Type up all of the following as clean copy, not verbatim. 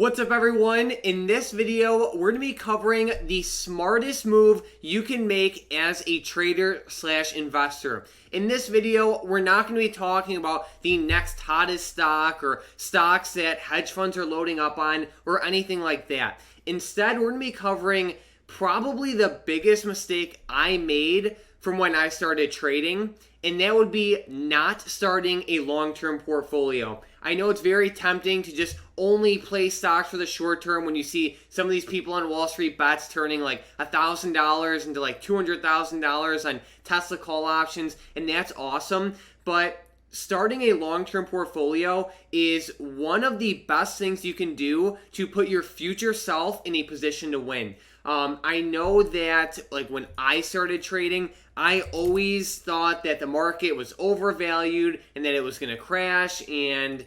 What's up, everyone? In this video, we're going to be covering the smartest move you can make as a trader slash investor. In this video, we're not going to be talking about the next hottest stock or stocks that hedge funds are loading up on or anything like that. Instead, we're going to be covering probably the biggest mistake I made from when I started trading, and that would be not starting a long-term portfolio. I know it's very tempting to just only play stocks for the short term when you see some of these people on Wall Street bets turning like $1,000 into like $200,000 on Tesla call options, and that's awesome. But starting a long-term portfolio is one of the best things you can do to put your future self in a position to win. I know that like when I started trading, I always thought that the market was overvalued and that it was going to crash, and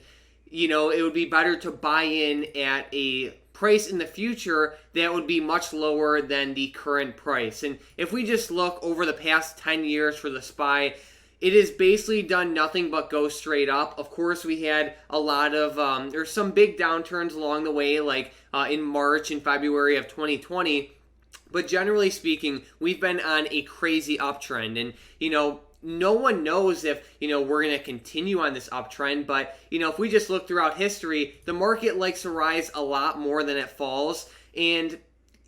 it would be better to buy in at a price in the future that would be much lower than the current price. And if we just look over the past 10 years for the SPY, it has basically done nothing but go straight up. Of course, we had a lot of, there's some big downturns along the way, like in March and February of 2020. But generally speaking, we've been on a crazy uptrend. And, no one knows if, we're going to continue on this uptrend. But, if we just look throughout history, the market likes to rise a lot more than it falls. And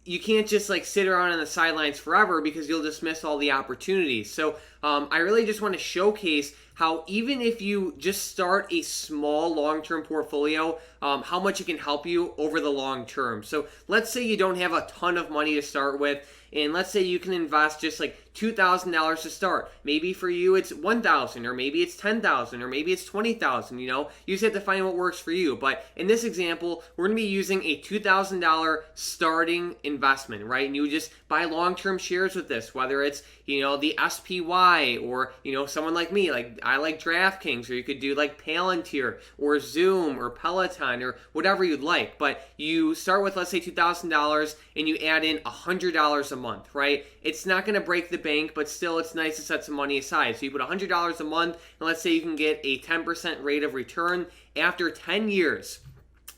you can't just sit around on the sidelines forever because you'll just miss all the opportunities. So I really just want to showcase how even if you just start a small long-term portfolio, how much it can help you over the long term. So let's say you don't have a ton of money to start with, and let's say you can invest just like $2,000 to start. Maybe for you it's $1,000, or maybe it's $10,000, or maybe it's $20,000. You just have to find what works for you. But in this example, we're going to be using a $2,000 starting investment, right? And you would just buy long-term shares with this, whether it's the SPY or someone like me, like I like DraftKings, or you could do like Palantir or Zoom or Peloton or whatever you'd like. But you start with, let's say, $2,000 and you add in $100 a month, right? It's not going to break the bank, but still it's nice to set some money aside. So you put $100 a month, and let's say you can get a 10% rate of return. After 10 years,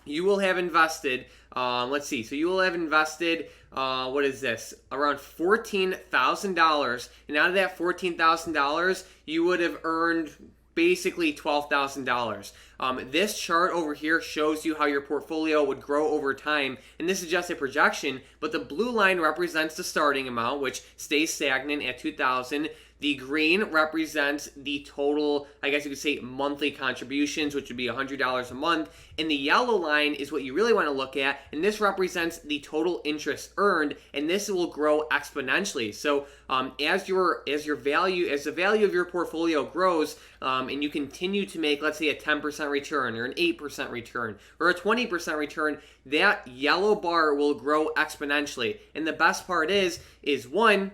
you will have invested, you will have invested, around $14,000. And out of that $14,000, you would have earned basically $12,000. This chart over here shows you how your portfolio would grow over time, and this is just a projection, but the blue line represents the starting amount, which stays stagnant at $2,000. The green represents the total, I guess you could say, monthly contributions, which would be $100 a month. And the yellow line is what you really want to look at, and this represents the total interest earned, and this will grow exponentially. So as the value of your portfolio grows, and you continue to make, let's say, a 10% return or an 8% return or a 20% return, that yellow bar will grow exponentially. And the best part is one,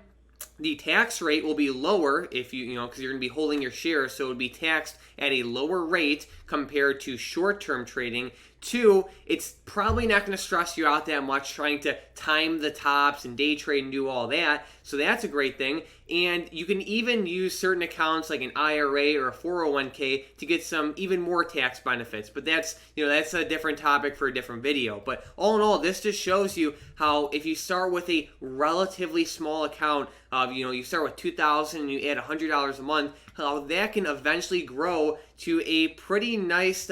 the tax rate will be lower if because you're going to be holding your shares, so it would be taxed at a lower rate compared to short-term trading. Two, it's probably not going to stress you out that much trying to time the tops and day trade and do all that. So that's a great thing. And you can even use certain accounts like an IRA or a 401k to get some even more tax benefits. But that's a different topic for a different video. But all in all, this just shows you how if you start with a relatively small account of, you start with $2,000 and you add $100 a month, how that can eventually grow to a pretty nice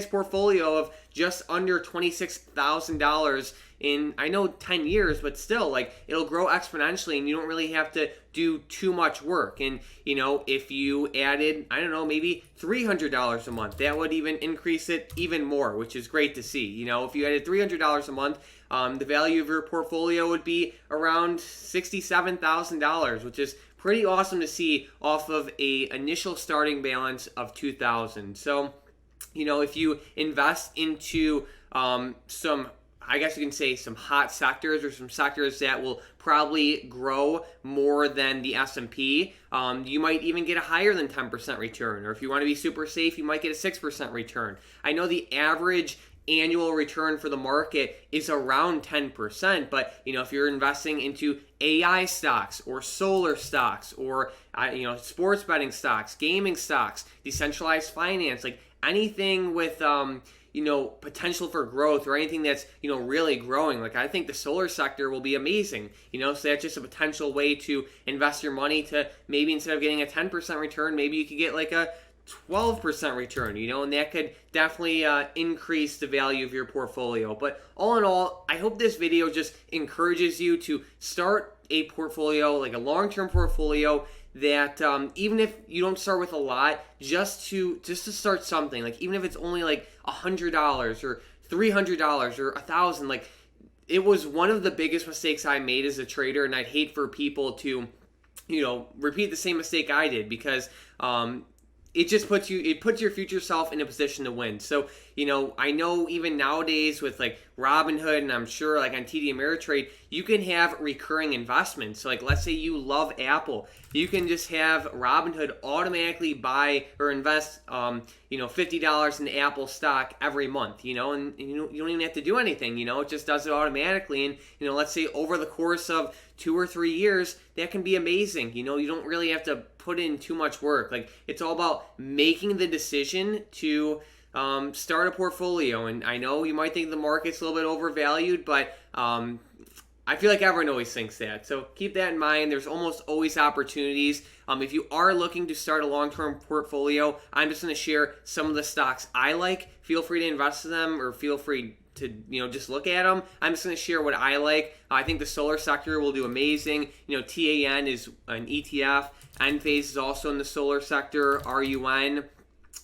portfolio of just under $26,000 in, I know, 10 years, but still, it'll grow exponentially, and you don't really have to do too much work. And, if you added, I don't know, maybe $300 a month, that would even increase it even more, which is great to see. If you added $300 a month, the value of your portfolio would be around $67,000, which is pretty awesome to see off of a initial starting balance of $2,000. So, if you invest into some, I guess you can say, some hot sectors or some sectors that will probably grow more than the S&P, you might even get a higher than 10% return. Or if you want to be super safe, you might get a 6% return. I know the average annual return for the market is around 10%, but if you're investing into AI stocks or solar stocks or sports betting stocks, gaming stocks, decentralized finance, anything with potential for growth or anything that's, really growing. Like, I think the solar sector will be amazing, so that's just a potential way to invest your money to maybe instead of getting a 10% return, maybe you could get like a 12% return, and that could definitely increase the value of your portfolio. But all in all, I hope this video just encourages you to start a portfolio, like a long-term portfolio that even if you don't start with a lot, just to start something, like even if it's only like $100 or $300 or $1,000. Like, it was one of the biggest mistakes I made as a trader, and I'd hate for people to repeat the same mistake I did, because it just puts your future self in a position to win. So, I know even nowadays with like Robinhood, and I'm sure like on TD Ameritrade, you can have recurring investments. So like, let's say you love Apple, you can just have Robinhood automatically buy or invest, $50 in Apple stock every month, and you don't even have to do anything, it just does it automatically. And, let's say over the course of 2 or 3 years, that can be amazing. You don't really have to put in too much work. Like, it's all about making the decision to start a portfolio. And I know you might think the market's a little bit overvalued, but I feel like everyone always thinks that. So keep that in mind. There's almost always opportunities. If you are looking to start a long-term portfolio, I'm just going to share some of the stocks I like. Feel free to invest in them, or feel free to just look at them. I'm just going to share what I like. I think the solar sector will do amazing. TAN is an ETF. Enphase is also in the solar sector. RUN.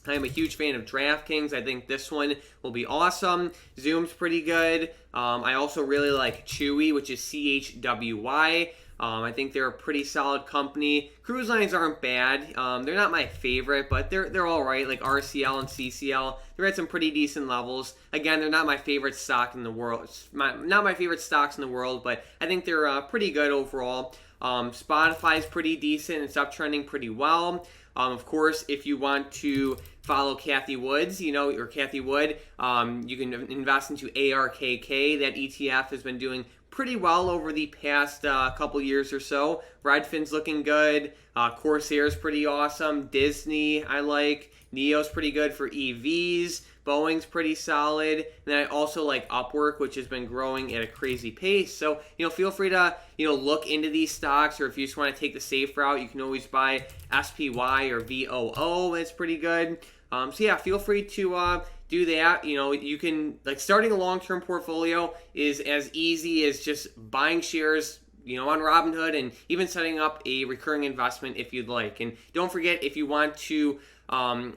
I'm a huge fan of DraftKings. I think this one will be awesome. Zoom's pretty good. I also really like Chewy, which is CHWY. I think they're a pretty solid company. Cruise lines aren't bad. They're not my favorite, but they're all right. Like RCL and CCL, they're at some pretty decent levels. Again, they're not my favorite stock in the world. Not my favorite stocks in the world, but I think they're pretty good overall. Spotify's pretty decent. It's uptrending pretty well. Of course, if you want to follow Kathy Woods, or Kathy Wood, you can invest into ARKK. That ETF has been doing pretty well over the past couple years or so. Redfin's looking good. Corsair's pretty awesome. Disney, I like. NEO's pretty good for EVs. Boeing's pretty solid. And then I also like Upwork, which has been growing at a crazy pace. So, feel free to, look into these stocks, or if you just want to take the safe route, you can always buy SPY or VOO. That's pretty good. So yeah, feel free to do that. You can, like, starting a long-term portfolio is as easy as just buying shares, on Robinhood, and even setting up a recurring investment if you'd like. And don't forget, if you want to, I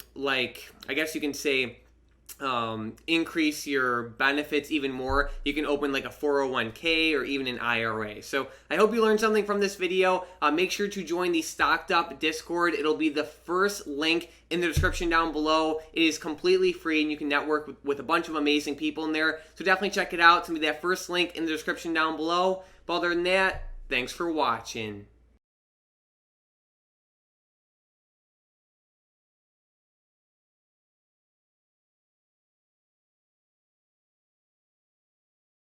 guess you can say, increase your benefits even more, you can open like a 401k or even an IRA. So I hope you learned something from this video. Make sure to join the StockedUp Discord. It'll be the first link in the description down below. It is completely free, and you can network with a bunch of amazing people in there. So definitely check it out. It's going to be that first link in the description down below. But other than that, thanks for watching.